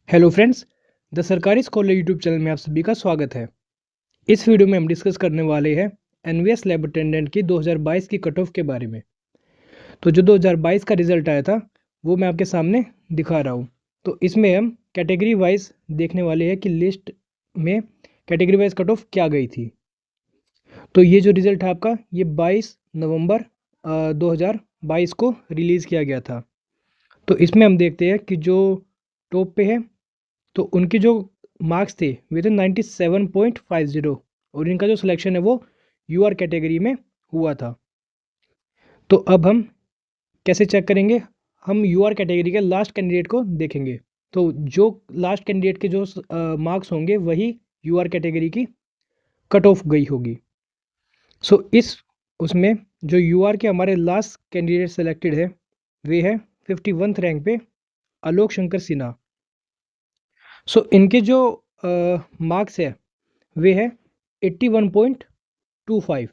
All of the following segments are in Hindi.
हेलो फ्रेंड्स, द सरकारी स्कॉलर यूट्यूब चैनल में आप सभी का स्वागत है। इस वीडियो में हम डिस्कस करने वाले हैं एनवीएस लैब अटेंडेंट की 2022 की कट ऑफ के बारे में। तो जो 2022 का रिजल्ट आया था वो मैं आपके सामने दिखा रहा हूँ। तो इसमें हम कैटेगरी वाइज देखने वाले हैं कि लिस्ट में कैटेगरी वाइज कट ऑफ क्या गई थी। तो ये जो रिजल्ट है आपका, ये 22 नवंबर 2022 को रिलीज़ किया गया था। तो इसमें हम देखते हैं कि जो टॉप पे है तो उनके जो मार्क्स थे वे थे 97.50 और इनका जो सिलेक्शन है वो यूआर कैटेगरी में हुआ था। तो अब हम कैसे चेक करेंगे? हम यूआर कैटेगरी के लास्ट कैंडिडेट को देखेंगे। तो जो लास्ट कैंडिडेट के जो मार्क्स होंगे वही यूआर कैटेगरी की कट ऑफ गई होगी। सो इस उसमें जो यूआर के हमारे लास्ट कैंडिडेट सेलेक्टेड है वे है 51th रैंक पे आलोक शंकर सिन्हा। सो इनके जो मार्क्स है वे है 81.25।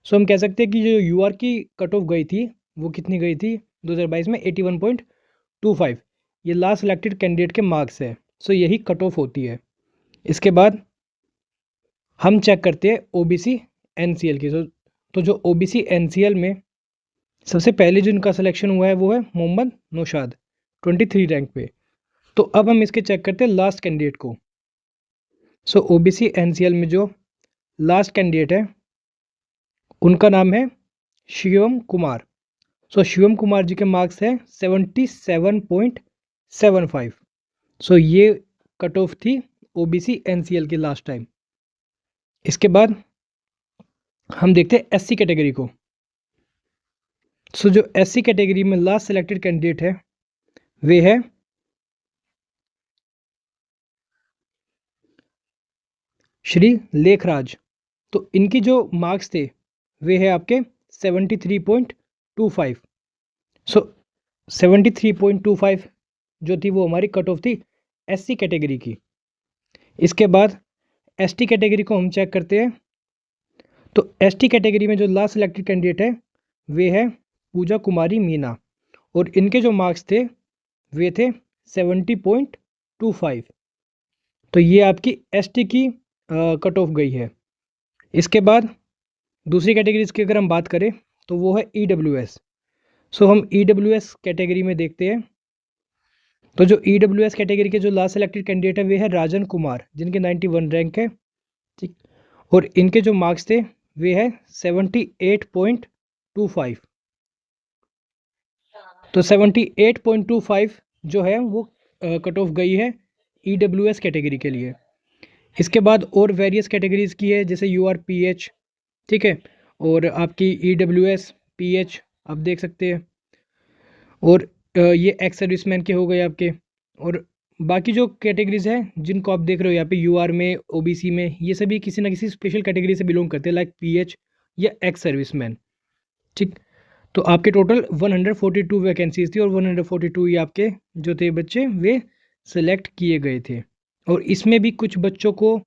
सो हम कह सकते हैं कि जो यूआर की कट ऑफ गई थी वो कितनी गई थी 2022 में 81.25। ये लास्ट सिलेक्टेड कैंडिडेट के मार्क्स है। सो यही कट ऑफ होती है। इसके बाद हम चेक करते हैं ओबीसी एनसीएल की। तो जो ओबीसी एनसीएल में सबसे पहले जो इनका सिलेक्शन हुआ है वो है मोहम्मद नौशाद 23 रैंक पे। तो अब हम इसके चेक करते हैं लास्ट कैंडिडेट को। सो ओबीसी एनसीएल में जो लास्ट कैंडिडेट है उनका नाम है शिवम कुमार। सो शिवम कुमार जी के मार्क्स है 77.75। सो ये कट ऑफ थी ओबीसी एनसीएल की लास्ट टाइम। इसके बाद हम देखते हैं एससी कैटेगरी को। सो जो एससी कैटेगरी में लास्ट सेलेक्टेड कैंडिडेट है वे है श्री लेखराज। तो इनकी जो मार्क्स थे वे है आपके 73.25। सो 73.25 जो थी वो हमारी कट ऑफ थी एससी कैटेगरी की। इसके बाद एसटी कैटेगरी को हम चेक करते हैं। तो एसटी कैटेगरी में जो लास्ट सिलेक्टेड कैंडिडेट है वे है पूजा कुमारी मीना और इनके जो मार्क्स थे वे थे 70.25। तो ये आपकी एसटी की कट ऑफ गई है। इसके बाद दूसरी कैटेगरीज की अगर हम बात करें तो वो है ईडब्ल्यूएस। सो हम ईडब्ल्यूएस कैटेगरी में देखते हैं। तो जो ईडब्ल्यूएस कैटेगरी के जो लास्ट सेलेक्टेड कैंडिडेट है वे है राजन कुमार जिनके 91 रैंक है। ठीक, और इनके जो मार्क्स थे वे है 78.25। तो 78.25 जो है वो कट ऑफ गई है ईडब्ल्यूएस कैटेगरी के लिए। इसके बाद और वेरियस कैटेगरीज की है जैसे यूआर पीएच, ठीक है, और आपकी ईडब्ल्यूएस पीएच आप देख सकते हैं। और ये एक्स सर्विसमैन के हो गए आपके। और बाकी जो कैटेगरीज हैं जिनको आप देख रहे हो यहाँ पे यूआर में ओबीसी में, ये सभी किसी ना किसी स्पेशल कैटेगरी से बिलोंग करते हैं लाइक पीएच या एक्स सर्विसमैन। ठीक, तो आपके टोटल 142 वैकेंसीज थी और 142 ही आपके जो थे बच्चे वे सिलेक्ट किए गए थे। और इसमें भी कुछ बच्चों को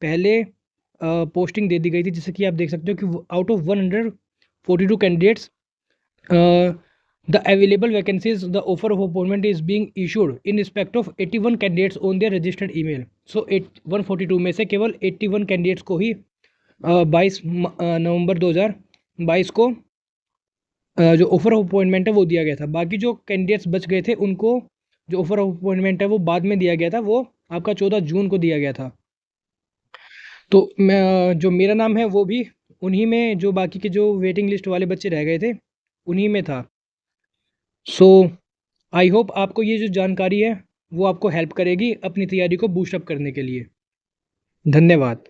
पहले पोस्टिंग दे दी गई थी, जैसे कि आप देख सकते हो कि out of 142 candidates the available vacancies, the offer of appointment is being issued in respect of 81 candidates on their registered email. So 142 में से केवल 81 कैंडिडेट्स को ही 22 नवंबर 2022 को जो ऑफर ऑफ अपॉइंटमेंट है वो दिया गया था। बाकी जो कैंडिडेट्स बच गए थे उनको जो ऑफर ऑफ अपॉइंटमेंट है वो बाद में दिया गया था, वो आपका 14 जून को दिया गया था। तो मैं जो मेरा नाम है वो भी उन्हीं में, जो बाकी के जो वेटिंग लिस्ट वाले बच्चे रह गए थे उन्हीं में था। सो आई होप आपको ये जो जानकारी है वो आपको हेल्प करेगी अपनी तैयारी को बूस्टअप करने के लिए। धन्यवाद।